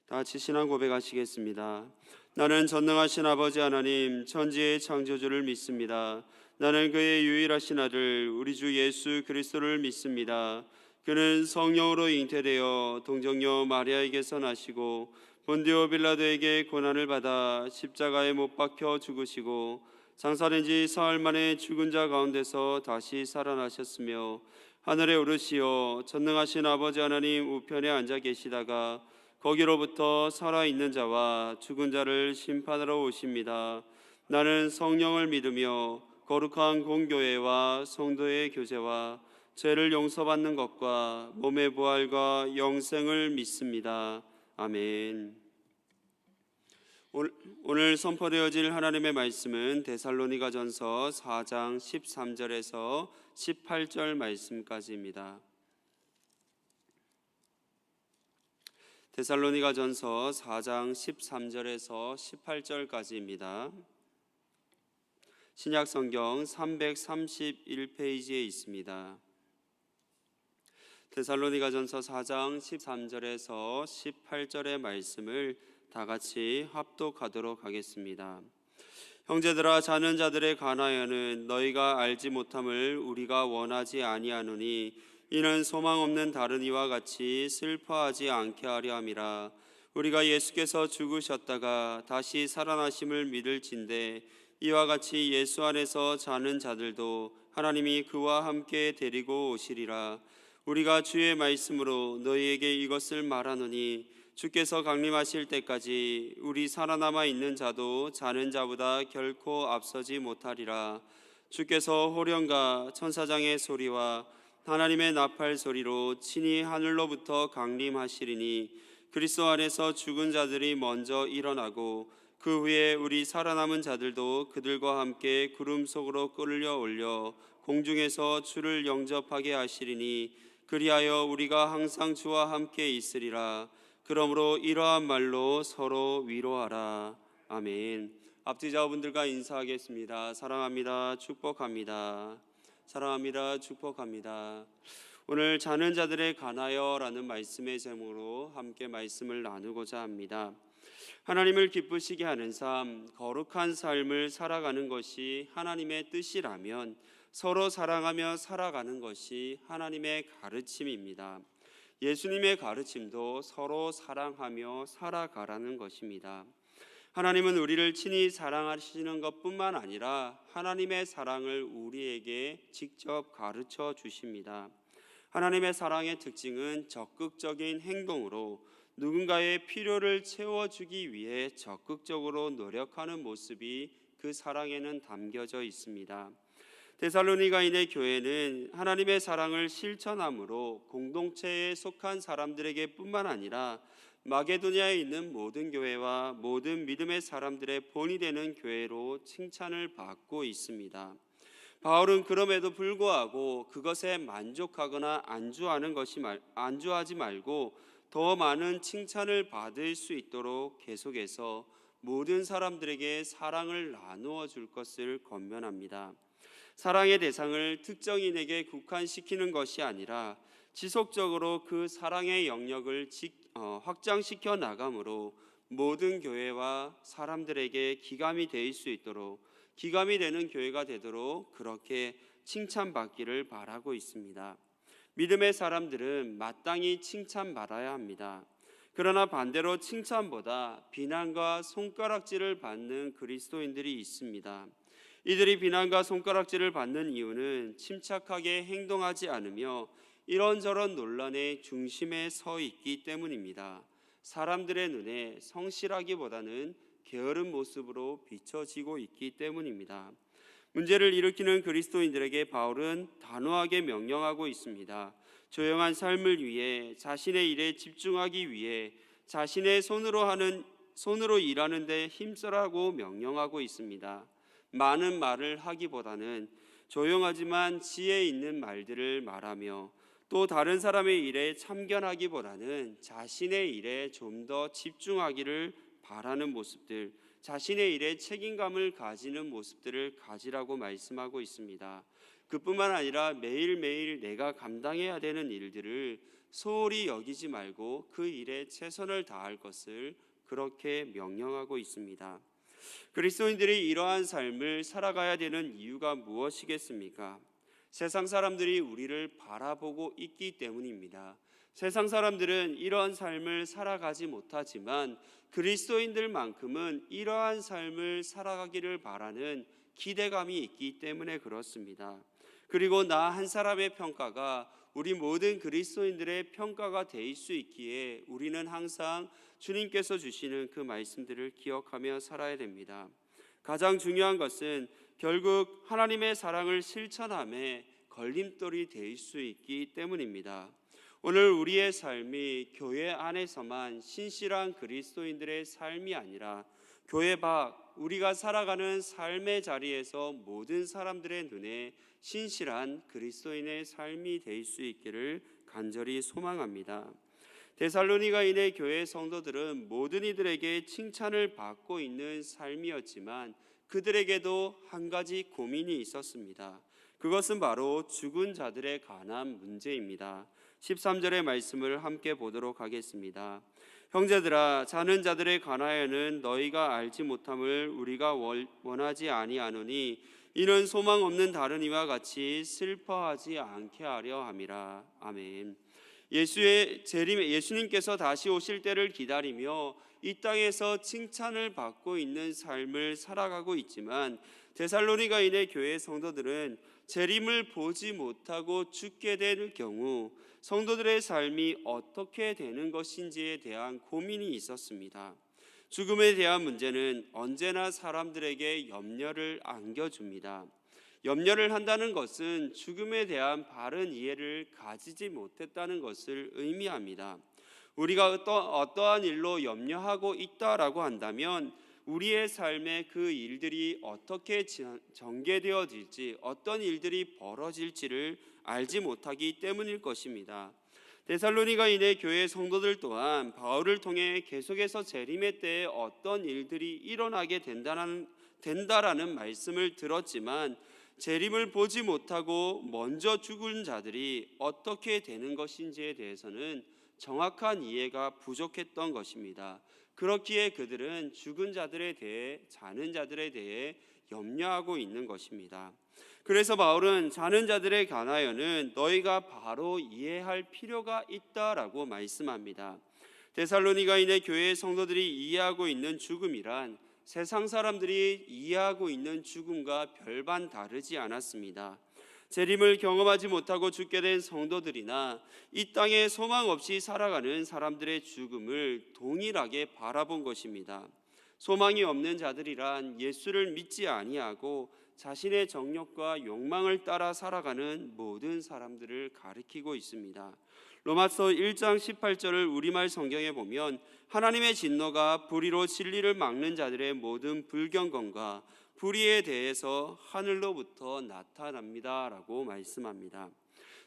다 같이 신앙 고백하시겠습니다. 나는 전능하신 아버지 하나님 천지의 창조주를 믿습니다. 나는 그의 유일하신 아들 우리 주 예수 그리스도를 믿습니다. 그는 성령으로 잉태되어 동정녀 마리아에게서 나시고 본디오 빌라도에게 고난을 받아 십자가에 못 박혀 죽으시고 장사된 지 사흘 만에 죽은 자 가운데서 다시 살아나셨으며 하늘에 오르시어 전능하신 아버지 하나님 우편에 앉아 계시다가 거기로부터 살아있는 자와 죽은 자를 심판하러 오십니다. 나는 성령을 믿으며 거룩한 공교회와 성도의 교제와 죄를 용서받는 것과 몸의 부활과 영생을 믿습니다. 아멘. 오늘 선포되어질 하나님의 말씀은 데살로니가전서 4장 13절에서 18절 말씀까지입니다. 데살로니가전서 4장 13절에서 18절까지입니다. 신약성경 331페이지에 있습니다. 데살로니가전서 4장 13절에서 18절의 말씀을 다 같이 합독하도록 하겠습니다. 형제들아, 자는 자들에 관하여는 너희가 알지 못함을 우리가 원하지 아니하노니 이는 소망 없는 다른 이와 같이 슬퍼하지 않게 하려 함이라. 우리가 예수께서 죽으셨다가 다시 살아나심을 믿을진대 이와 같이 예수 안에서 자는 자들도 하나님이 그와 함께 데리고 오시리라. 우리가 주의 말씀으로 너희에게 이것을 말하노니 주께서 강림하실 때까지 우리 살아남아 있는 자도 자는 자보다 결코 앞서지 못하리라. 주께서 호령과 천사장의 소리와 하나님의 나팔 소리로 친히 하늘로부터 강림하시리니 그리스도 안에서 죽은 자들이 먼저 일어나고 그 후에 우리 살아남은 자들도 그들과 함께 구름 속으로 끌려 올려 공중에서 주를 영접하게 하시리니 그리하여 우리가 항상 주와 함께 있으리라. 그러므로 이러한 말로 서로 위로하라. 아멘. 앞뒤자분들과 인사하겠습니다. 사랑합니다. 축복합니다. 사랑합니다. 축복합니다. 오늘 자는 자들에 관하여 라는 말씀의 제목으로 함께 말씀을 나누고자 합니다. 하나님을 기쁘시게 하는 삶, 거룩한 삶을 살아가는 것이 하나님의 뜻이라면 서로 사랑하며 살아가는 것이 하나님의 가르침입니다. 예수님의 가르침도 서로 사랑하며 살아가라는 것입니다. 하나님은 우리를 친히 사랑하시는 것뿐만 아니라 하나님의 사랑을 우리에게 직접 가르쳐 주십니다. 하나님의 사랑의 특징은 적극적인 행동으로 누군가의 필요를 채워주기 위해 적극적으로 노력하는 모습이 그 사랑에는 담겨져 있습니다. 데살로니가인의 교회는 하나님의 사랑을 실천함으로 공동체에 속한 사람들에게 뿐만 아니라 마게도냐에 있는 모든 교회와 모든 믿음의 사람들의 본이 되는 교회로 칭찬을 받고 있습니다. 바울은 그럼에도 불구하고 그것에 만족하거나 안주하지 말고 더 많은 칭찬을 받을 수 있도록 계속해서 모든 사람들에게 사랑을 나누어 줄 것을 권면합니다. 사랑의 대상을 특정인에게 국한시키는 것이 아니라 지속적으로 그 사랑의 영역을 확장시켜 나감으로 모든 교회와 사람들에게 기감이 될 수 있도록, 기감이 되는 교회가 되도록 그렇게 칭찬받기를 바라고 있습니다. 믿음의 사람들은 마땅히 칭찬받아야 합니다. 그러나 반대로 칭찬보다 비난과 손가락질을 받는 그리스도인들이 있습니다. 이들이 비난과 손가락질을 받는 이유는 침착하게 행동하지 않으며 이런저런 논란의 중심에 서 있기 때문입니다. 사람들의 눈에 성실하기보다는 게으른 모습으로 비춰지고 있기 때문입니다. 문제를 일으키는 그리스도인들에게 바울은 단호하게 명령하고 있습니다. 조용한 삶을 위해 자신의 일에 집중하기 위해 자신의 손으로 일하는 데 힘쓰라고 명령하고 있습니다. 많은 말을 하기보다는 조용하지만 지혜 있는 말들을 말하며 또 다른 사람의 일에 참견하기보다는 자신의 일에 좀 더 집중하기를 바라는 모습들, 자신의 일에 책임감을 가지는 모습들을 가지라고 말씀하고 있습니다. 그뿐만 아니라 매일매일 내가 감당해야 되는 일들을 소홀히 여기지 말고 그 일에 최선을 다할 것을 그렇게 명령하고 있습니다. 그리스도인들이 이러한 삶을 살아가야 되는 이유가 무엇이겠습니까? 세상 사람들이 우리를 바라보고 있기 때문입니다. 세상 사람들은 이러한 삶을 살아가지 못하지만 그리스도인들만큼은 이러한 삶을 살아가기를 바라는 기대감이 있기 때문에 그렇습니다. 그리고 나 한 사람의 평가가 우리 모든 그리스도인들의 평가가 될 수 있기에 우리는 항상 주님께서 주시는 그 말씀들을 기억하며 살아야 됩니다. 가장 중요한 것은 결국 하나님의 사랑을 실천함에 걸림돌이 될 수 있기 때문입니다. 오늘 우리의 삶이 교회 안에서만 신실한 그리스도인들의 삶이 아니라 교회 밖 우리가 살아가는 삶의 자리에서 모든 사람들의 눈에 신실한 그리스도인의 삶이 될 수 있기를 간절히 소망합니다. 데살로니가인의 교회 성도들은 모든 이들에게 칭찬을 받고 있는 삶이었지만 그들에게도 한 가지 고민이 있었습니다. 그것은 바로 죽은 자들에 관한 문제입니다. 13절의 말씀을 함께 보도록 하겠습니다. 형제들아, 자는 자들에 관하여는 너희가 알지 못함을 우리가 원하지 아니하노니 이는 소망 없는 다른 이와 같이 슬퍼하지 않게 하려 함이라. 아멘. 예수님께서 다시 오실 때를 기다리며 이 땅에서 칭찬을 받고 있는 삶을 살아가고 있지만 데살로니가인의 교회 성도들은 재림을 보지 못하고 죽게 될 경우 성도들의 삶이 어떻게 되는 것인지에 대한 고민이 있었습니다. 죽음에 대한 문제는 언제나 사람들에게 염려를 안겨줍니다. 염려를 한다는 것은 죽음에 대한 바른 이해를 가지지 못했다는 것을 의미합니다. 우리가 어떠한 일로 염려하고 있다라고 한다면 우리의 삶에 그 일들이 어떻게 전개되어질지, 어떤 일들이 벌어질지를 알지 못하기 때문일 것입니다. 데살로니가인의 교회 성도들 또한 바울을 통해 계속해서 재림의 때에 어떤 일들이 일어나게 된다라는 말씀을 들었지만 재림을 보지 못하고 먼저 죽은 자들이 어떻게 되는 것인지에 대해서는 정확한 이해가 부족했던 것입니다. 그렇기에 그들은 죽은 자들에 대해, 자는 자들에 대해 염려하고 있는 것입니다. 그래서 바울은 자는 자들에 관하여는 너희가 바로 이해할 필요가 있다라고 말씀합니다. 데살로니가인의 교회 성도들이 이해하고 있는 죽음이란 세상 사람들이 이해하고 있는 죽음과 별반 다르지 않았습니다. 재림을 경험하지 못하고 죽게 된 성도들이나 이 땅에 소망 없이 살아가는 사람들의 죽음을 동일하게 바라본 것입니다. 소망이 없는 자들이란 예수를 믿지 아니하고 자신의 정욕과 욕망을 따라 살아가는 모든 사람들을 가리키고 있습니다. 로마서 1장 18절을 우리말 성경에 보면 하나님의 진노가 불의로 진리를 막는 자들의 모든 불경건과 불의에 대해서 하늘로부터 나타납니다 라고 말씀합니다.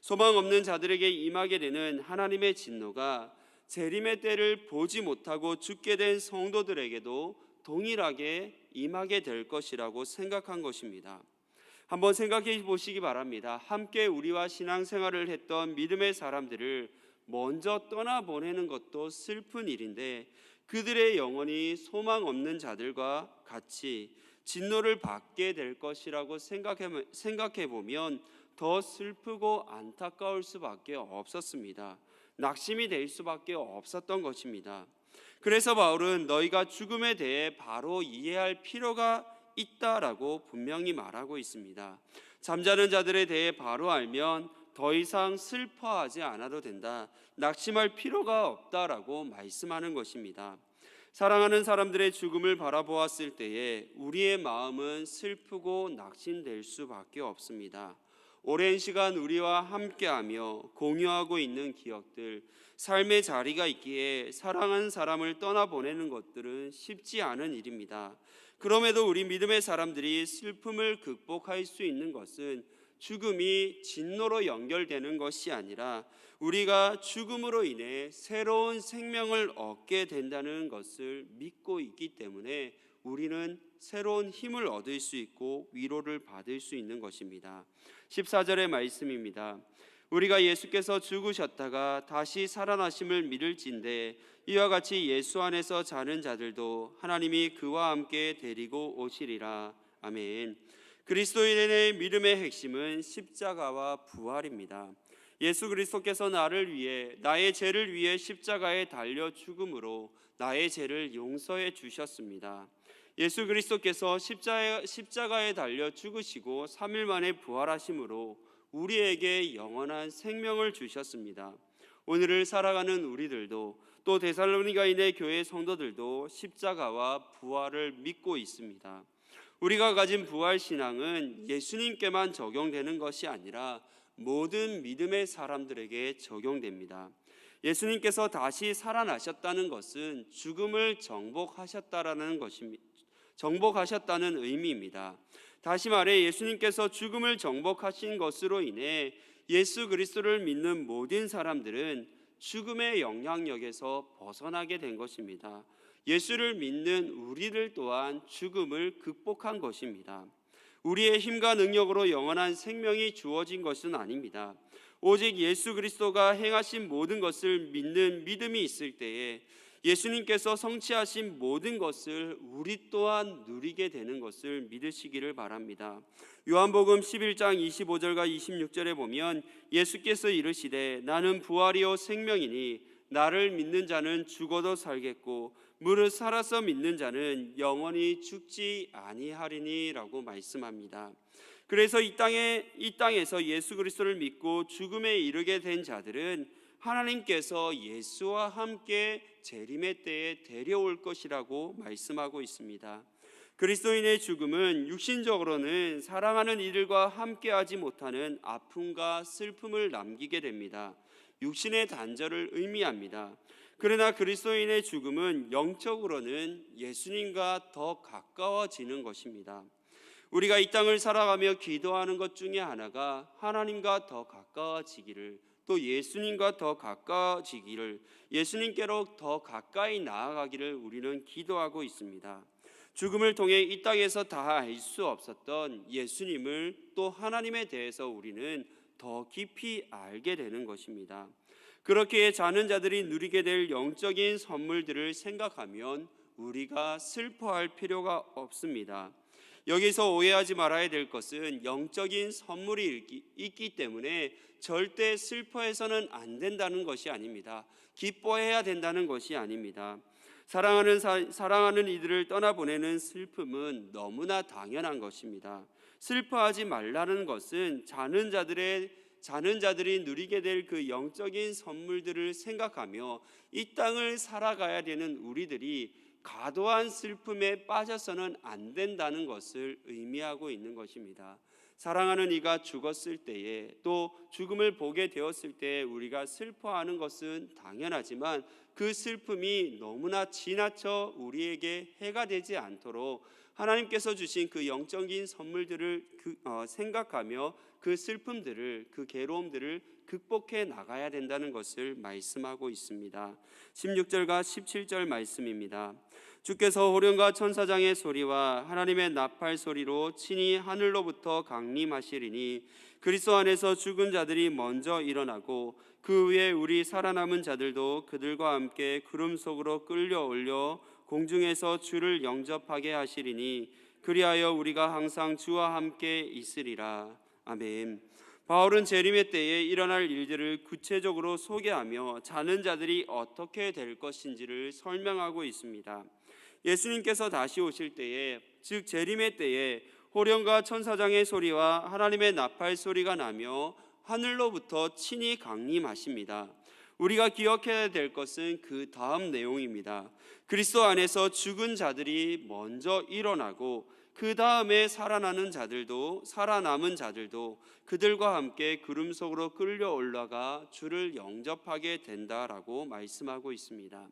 소망 없는 자들에게 임하게 되는 하나님의 진노가 재림의 때를 보지 못하고 죽게 된 성도들에게도 동일하게 임하게 될 것이라고 생각한 것입니다. 한번 생각해 보시기 바랍니다. 함께 우리와 신앙생활을 했던 믿음의 사람들을 먼저 떠나보내는 것도 슬픈 일인데 그들의 영혼이 소망 없는 자들과 같이 진노를 받게 될 것이라고 생각해 보면 더 슬프고 안타까울 수밖에 없었습니다. 낙심이 될 수밖에 없었던 것입니다. 그래서 바울은 너희가 죽음에 대해 바로 이해할 필요가 있다라고 분명히 말하고 있습니다. 잠자는 자들에 대해 바로 알면 더 이상 슬퍼하지 않아도 된다, 낙심할 필요가 없다라고 말씀하는 것입니다. 사랑하는 사람들의 죽음을 바라보았을 때에 우리의 마음은 슬프고 낙심될 수밖에 없습니다. 오랜 시간 우리와 함께하며 공유하고 있는 기억들, 삶의 자리가 있기에 사랑하는 사람을 떠나보내는 것들은 쉽지 않은 일입니다. 그럼에도 우리 믿음의 사람들이 슬픔을 극복할 수 있는 것은 죽음이 진노로 연결되는 것이 아니라 우리가 죽음으로 인해 새로운 생명을 얻게 된다는 것을 믿고 있기 때문에 우리는 새로운 힘을 얻을 수 있고 위로를 받을 수 있는 것입니다. 14절의 말씀입니다. 우리가 예수께서 죽으셨다가 다시 살아나심을 믿을진대 이와 같이 예수 안에서 자는 자들도 하나님이 그와 함께 데리고 오시리라. 아멘. 그리스도인의 믿음의 핵심은 십자가와 부활입니다. 예수 그리스도께서 나를 위해, 나의 죄를 위해 십자가에 달려 죽음으로 나의 죄를 용서해 주셨습니다. 예수 그리스도께서 십자가에 달려 죽으시고 3일 만에 부활하심으로 우리에게 영원한 생명을 주셨습니다. 오늘을 살아가는 우리들도, 또 데살로니가인의 교회 성도들도 십자가와 부활을 믿고 있습니다. 우리가 가진 부활 신앙은 예수님께만 적용되는 것이 아니라 모든 믿음의 사람들에게 적용됩니다. 예수님께서 다시 살아나셨다는 것은 죽음을 정복하셨다는 의미입니다. 다시 말해 예수님께서 죽음을 정복하신 것으로 인해 예수 그리스도를 믿는 모든 사람들은 죽음의 영향력에서 벗어나게 된 것입니다. 예수를 믿는 우리들 또한 죽음을 극복한 것입니다. 우리의 힘과 능력으로 영원한 생명이 주어진 것은 아닙니다. 오직 예수 그리스도가 행하신 모든 것을 믿는 믿음이 있을 때에 예수님께서 성취하신 모든 것을 우리 또한 누리게 되는 것을 믿으시기를 바랍니다. 요한복음 11장 25절과 26절에 보면 예수께서 이르시되 나는 부활이요 생명이니 나를 믿는 자는 죽어도 살겠고 무릇 살아서 믿는 자는 영원히 죽지 아니하리니 라고 말씀합니다. 그래서 이 땅에서 예수 그리스도를 믿고 죽음에 이르게 된 자들은 하나님께서 예수와 함께 재림의 때에 데려올 것이라고 말씀하고 있습니다. 그리스도인의 죽음은 육신적으로는 사랑하는 이들과 함께하지 못하는 아픔과 슬픔을 남기게 됩니다. 육신의 단절을 의미합니다. 그러나 그리스도인의 죽음은 영적으로는 예수님과 더 가까워지는 것입니다. 우리가 이 땅을 살아가며 기도하는 것 중에 하나가 하나님과 더 가까워지기를, 또 예수님과 더 가까워지기를, 예수님께로 더 가까이 나아가기를 우리는 기도하고 있습니다. 죽음을 통해 이 땅에서 다 알 수 없었던 예수님을, 또 하나님에 대해서 우리는 더 깊이 알게 되는 것입니다. 그렇게 자는 자들이 누리게 될 영적인 선물들을 생각하면 우리가 슬퍼할 필요가 없습니다. 여기서 오해하지 말아야 될 것은 영적인 선물이 있기 때문에 절대 슬퍼해서는 안 된다는 것이 아닙니다. 기뻐해야 된다는 것이 아닙니다. 사랑하는 이들을 떠나보내는 슬픔은 너무나 당연한 것입니다. 슬퍼하지 말라는 것은 자는 자들이 누리게 될 그 영적인 선물들을 생각하며 이 땅을 살아가야 되는 우리들이 과도한 슬픔에 빠져서는 안 된다는 것을 의미하고 있는 것입니다. 사랑하는 이가 죽었을 때에, 또 죽음을 보게 되었을 때에 우리가 슬퍼하는 것은 당연하지만 그 슬픔이 너무나 지나쳐 우리에게 해가 되지 않도록 하나님께서 주신 그 영적인 선물들을 생각하며 그 슬픔들을, 그 괴로움들을 극복해 나가야 된다는 것을 말씀하고 있습니다. 16절과 17절 말씀입니다. 주께서 호령과 천사장의 소리와 하나님의 나팔 소리로 친히 하늘로부터 강림하시리니 그리스도 안에서 죽은 자들이 먼저 일어나고 그 후에 우리 살아남은 자들도 그들과 함께 구름 속으로 끌려 올려 공중에서 주를 영접하게 하시리니 그리하여 우리가 항상 주와 함께 있으리라. 아멘. 바울은 재림의 때에 일어날 일들을 구체적으로 소개하며 자는 자들이 어떻게 될 것인지를 설명하고 있습니다. 예수님께서 다시 오실 때에, 즉 재림의 때에 호령과 천사장의 소리와 하나님의 나팔 소리가 나며 하늘로부터 친히 강림하십니다. 우리가 기억해야 될 것은 그 다음 내용입니다. 그리스도 안에서 죽은 자들이 먼저 일어나고 그 다음에 살아남은 자들도 그들과 함께 구름 속으로 끌려 올라가 주를 영접하게 된다라고 말씀하고 있습니다.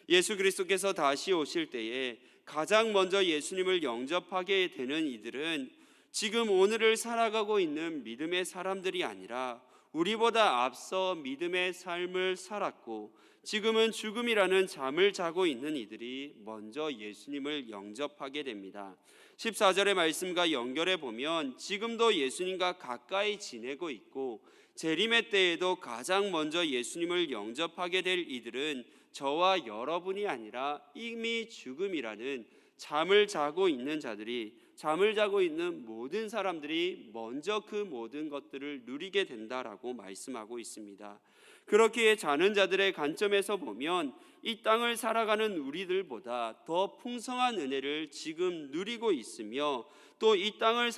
예수 그리스도께서 다시 오실 때에 가장 먼저 예수님을 영접하게 되는 이들은 지금 오늘을 살아가고 있는 믿음의 사람들이 아니라 우리보다 앞서 믿음의 삶을 살았고 지금은 죽음이라는 잠을 자고 있는 이들이 먼저 예수님을 영접하게 됩니다. 14절의 말씀과 연결해 보면 지금도 예수님과 가까이 지내고 있고 재림의 때에도 가장 먼저 예수님을 영접하게 될 이들은 저와 여러분이 아니라 이미 죽음이라는 잠을 자고 있는 자들이, 잠을 자고 있는 모든 사람들이 먼저 그 모든 것들을 누리게 된다라고 말씀하고 있습니다. 그렇기에 자는 자들의 관점에서 보면 이 땅을 살아가는 우리들보다 더 풍성한 은혜를 지금 누리고 있으며, 또 이 땅을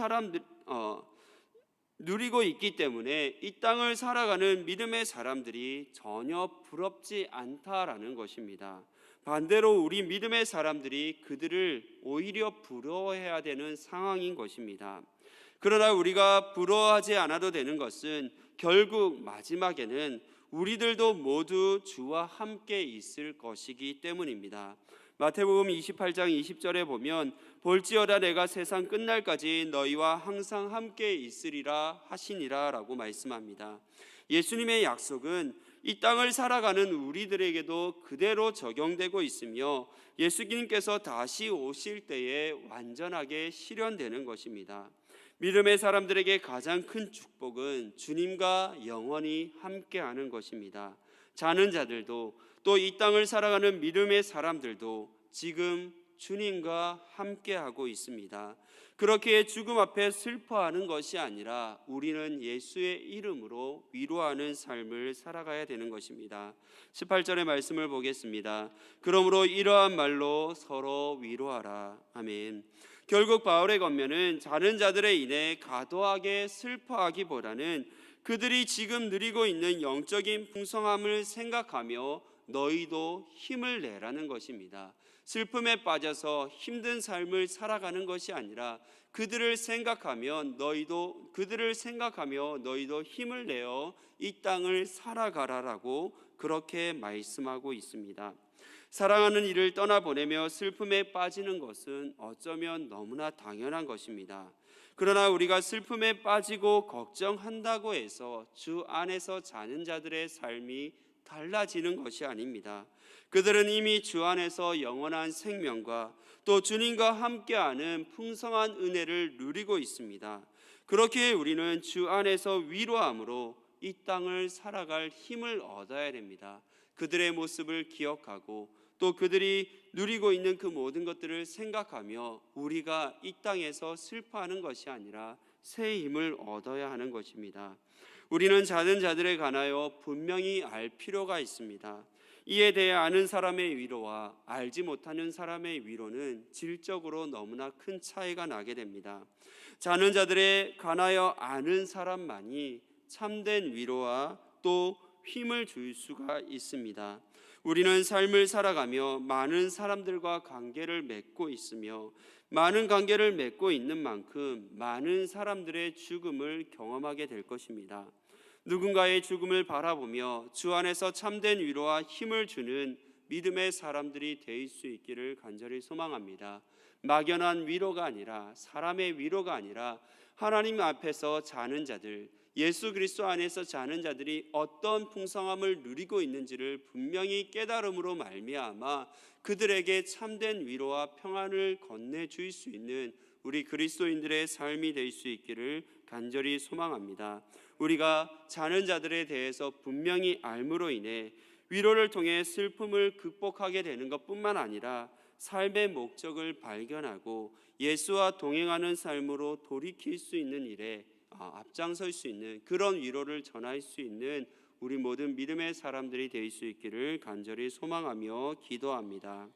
누리고 있기 때문에 이 땅을 살아가는 믿음의 사람들이 전혀 부럽지 않다라는 것입니다. 반대로 우리 믿음의 사람들이 그들을 오히려 부러워해야 되는 상황인 것입니다. 그러나 우리가 부러워하지 않아도 되는 것은 결국 마지막에는 우리들도 모두 주와 함께 있을 것이기 때문입니다. 마태복음 28장 20절에 보면 볼지어다 내가 세상 끝날까지 너희와 항상 함께 있으리라 하시니라 라고 말씀합니다. 예수님의 약속은 이 땅을 살아가는 우리들에게도 그대로 적용되고 있으며 예수님께서 다시 오실 때에 완전하게 실현되는 것입니다. 믿음의 사람들에게 가장 큰 축복은 주님과 영원히 함께하는 것입니다. 자는 자들도 또 이 땅을 살아가는 믿음의 사람들도 지금 주님과 함께하고 있습니다. 그렇게 죽음 앞에 슬퍼하는 것이 아니라 우리는 예수의 이름으로 위로하는 삶을 살아가야 되는 것입니다. 18절의 말씀을 보겠습니다. 그러므로 이러한 말로 서로 위로하라. 아멘. 결국 바울의 권면은 자는 자들에 인해 과도하게 슬퍼하기보다는 그들이 지금 누리고 있는 영적인 풍성함을 생각하며 너희도 힘을 내라는 것입니다. 슬픔에 빠져서 힘든 삶을 살아가는 것이 아니라 그들을 생각하며 너희도 힘을 내어 이 땅을 살아가라라고 그렇게 말씀하고 있습니다. 사랑하는 이를 떠나보내며 슬픔에 빠지는 것은 어쩌면 너무나 당연한 것입니다. 그러나 우리가 슬픔에 빠지고 걱정한다고 해서 주 안에서 자는 자들의 삶이 달라지는 것이 아닙니다. 그들은 이미 주 안에서 영원한 생명과 또 주님과 함께하는 풍성한 은혜를 누리고 있습니다. 그렇기에 우리는 주 안에서 위로함으로 이 땅을 살아갈 힘을 얻어야 됩니다. 그들의 모습을 기억하고 또 그들이 누리고 있는 그 모든 것들을 생각하며 우리가 이 땅에서 슬퍼하는 것이 아니라 새 힘을 얻어야 하는 것입니다. 우리는 자는 자들에 관하여 분명히 알 필요가 있습니다. 이에 대해 아는 사람의 위로와 알지 못하는 사람의 위로는 질적으로 너무나 큰 차이가 나게 됩니다. 자는 자들에 관하여 아는 사람만이 참된 위로와 또 힘을 줄 수가 있습니다. 우리는 삶을 살아가며 많은 사람들과 관계를 맺고 있으며 많은 관계를 맺고 있는 만큼 많은 사람들의 죽음을 경험하게 될 것입니다. 누군가의 죽음을 바라보며 주 안에서 참된 위로와 힘을 주는 믿음의 사람들이 될 수 있기를 간절히 소망합니다. 막연한 위로가 아니라, 사람의 위로가 아니라 하나님 앞에서 자는 자들, 예수 그리스도 안에서 자는 자들이 어떤 풍성함을 누리고 있는지를 분명히 깨달음으로 말미암아 그들에게 참된 위로와 평안을 건네줄 수 있는 우리 그리스도인들의 삶이 될 수 있기를 간절히 소망합니다. 우리가 자는 자들에 대해서 분명히 알므로 인해 위로를 통해 슬픔을 극복하게 되는 것뿐만 아니라 삶의 목적을 발견하고 예수와 동행하는 삶으로 돌이킬 수 있는 일에 앞장설 수 있는 그런 위로를 전할 수 있는 우리 모든 믿음의 사람들이 될 수 있기를 간절히 소망하며 기도합니다.